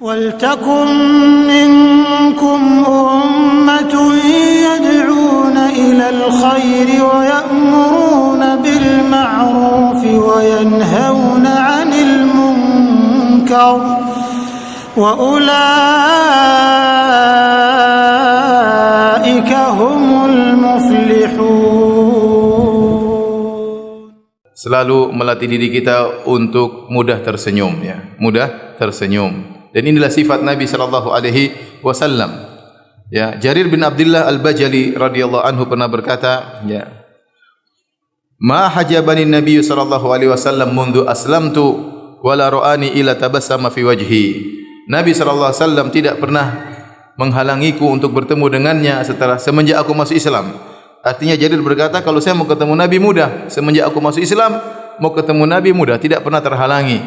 وَلْتَكُنْ مِنْكُمْ أُمَّةٌ يَدْعُونَ إِلَى الْخَيْرِ وَيَأْمُرُونَ بِالْمَعْرُوفِ وَيَنْهَوْنَ عَنِ الْمُنْكَرِ وَأُولَئِكَ هُمُ الْمُفْلِحُونَ. Selalu melatih diri kita untuk mudah tersenyum, ya, mudah tersenyum. Dan inilah sifat Nabi sallallahu alaihi wasallam. Ya, Jarir bin Abdullah Al-Bajali radhiyallahu anhu pernah berkata, ya, "Ma hajabani Nabi sallallahu alaihi wasallam mundu aslamtu wala ra'ani ila tabassama fi wajhi." Nabi sallallahu alaihi wasallam tidak pernah menghalangiku untuk bertemu dengannya semenjak aku masuk Islam. Artinya Jarir berkata, kalau saya mau ketemu Nabi mudah, semenjak aku masuk Islam mau ketemu Nabi mudah, tidak pernah terhalangi.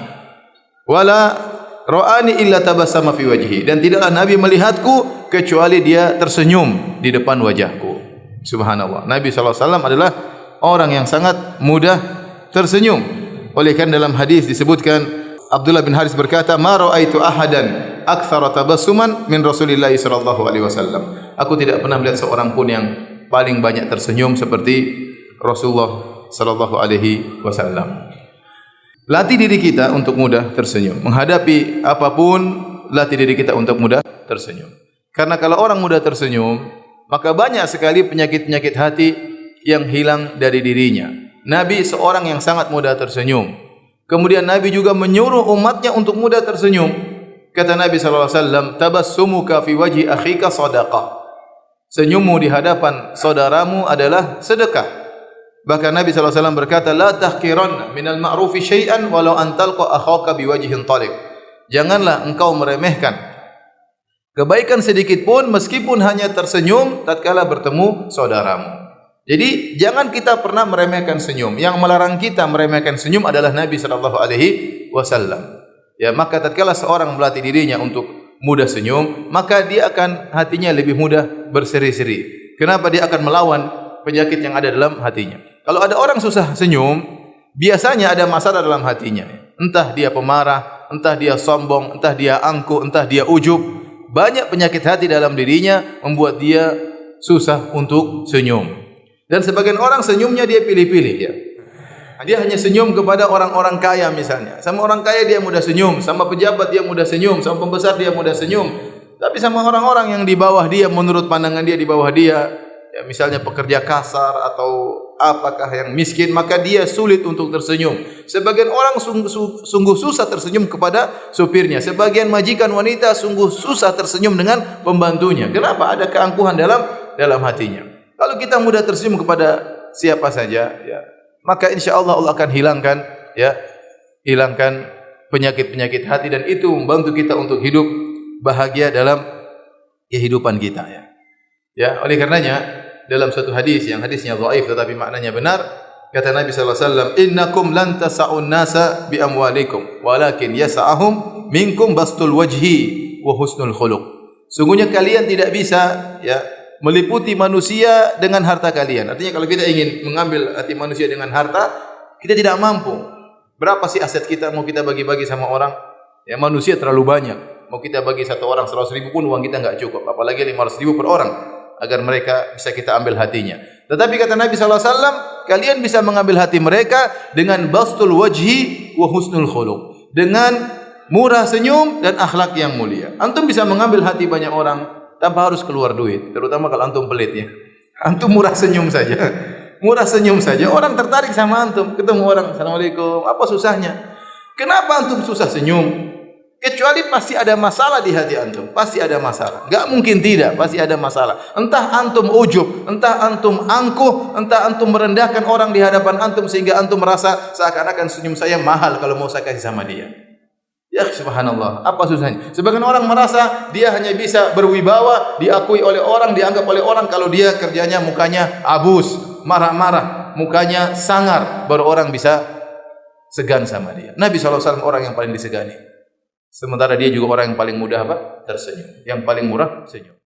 Wala ra'ani illa tabassama fi wajhi, dan tidaklah Nabi melihatku kecuali dia tersenyum di depan wajahku. Subhanallah. Nabi sallallahu alaihi wasallam adalah orang yang sangat mudah tersenyum. Oleh karena dalam hadis disebutkan, Abdullah bin Haris berkata, "Ma ra'aitu ahadan aktsara tabassuman min Rasulillah sallallahu alaihi wasallam." Aku tidak pernah melihat seorang pun yang paling banyak tersenyum seperti Rasulullah sallallahu alaihi wasallam. Latih diri kita untuk mudah tersenyum. Menghadapi apapun, latih diri kita untuk mudah tersenyum. Karena kalau orang mudah tersenyum, maka banyak sekali penyakit-penyakit hati yang hilang dari dirinya. Nabi seorang yang sangat mudah tersenyum. Kemudian Nabi juga menyuruh umatnya untuk mudah tersenyum. Kata Nabi sallallahu alaihi wasallam, "Tabassumuka fi wajhi akhika shadaqah." Senyummu di hadapan saudaramu adalah sedekah. Bahkan Nabi sallallahu alaihi wasallam berkata, "La tahqiranna minal ma'rufi syai'an walau an talqa akhaka biwajhin taliq." Janganlah engkau meremehkan kebaikan sedikit pun meskipun hanya tersenyum tatkala bertemu saudaramu. Jadi jangan kita pernah meremehkan senyum. Yang melarang kita meremehkan senyum adalah Nabi sallallahu alaihi wasallam. Ya, maka tatkala seorang melatih dirinya untuk mudah senyum, maka dia akan hatinya lebih mudah berseri-seri. Kenapa? Dia akan melawan penyakit yang ada dalam hatinya. Kalau ada orang susah senyum, biasanya ada masalah dalam hatinya. Entah dia pemarah, entah dia sombong, entah dia angkuh, entah dia ujub. Banyak penyakit hati dalam dirinya membuat dia susah untuk senyum. Dan sebagian orang senyumnya dia pilih-pilih, ya. Dia hanya senyum kepada orang-orang kaya misalnya. Sama orang kaya dia mudah senyum, sama pejabat dia mudah senyum, sama pembesar dia mudah senyum. Tapi sama orang-orang yang di bawah dia, menurut pandangan dia di bawah dia, ya, misalnya pekerja kasar atau apakah yang miskin, maka dia sulit untuk tersenyum. Sebagian orang sungguh susah tersenyum kepada supirnya. Sebagian majikan wanita sungguh susah tersenyum dengan pembantunya. Kenapa? Ada keangkuhan dalam hatinya. Kalau kita mudah tersenyum kepada siapa saja, ya, maka insya Allah Allah akan hilangkan penyakit-penyakit hati, dan itu membantu kita untuk hidup bahagia dalam kehidupan kita, ya. Ya, oleh karenanya dalam satu hadis yang hadisnya dhaif tetapi maknanya benar, kata Nabi sallallahu alaihi wasallam, "Innakum lan tas'un nasa bi amwalikum, walakin yas'ahum minkum bastul wajhi wa husnul khuluq." Sungguhnya kalian tidak bisa, ya, meliputi manusia dengan harta kalian. Artinya kalau kita ingin mengambil hati manusia dengan harta, kita tidak mampu. Berapa sih aset kita mau kita bagi-bagi sama orang? Ya, manusia terlalu banyak. Mau kita bagi satu orang 100.000 pun uang kita enggak cukup, apalagi 500.000 per orang agar mereka bisa kita ambil hatinya. Tetapi kata Nabi sallallahu alaihi wasallam, kalian bisa mengambil hati mereka dengan bastul wajhi wa husnul khuluq, dengan murah senyum dan akhlak yang mulia. Antum bisa mengambil hati banyak orang tanpa harus keluar duit, terutama kalau antum pelit, ya. Antum murah senyum saja. Murah senyum saja orang tertarik sama antum. Ketemu orang, "Assalamualaikum." Apa susahnya? Kenapa antum susah senyum? Kecuali pasti ada masalah di hati antum. Pasti ada masalah. Enggak mungkin tidak, pasti ada masalah. Entah antum ujub, entah antum angkuh, entah antum merendahkan orang di hadapan antum sehingga antum merasa seakan-akan senyum saya mahal kalau mau saya kasih sama dia. Ya subhanallah, apa susahnya? Sebagian orang merasa dia hanya bisa berwibawa, diakui oleh orang, dianggap oleh orang kalau dia kerjanya mukanya abus, marah-marah, mukanya sangar, baru orang bisa segan sama dia. Nabi SAW orang yang paling disegani. Sementara dia juga orang yang paling mudah tersenyum, yang paling murah senyum.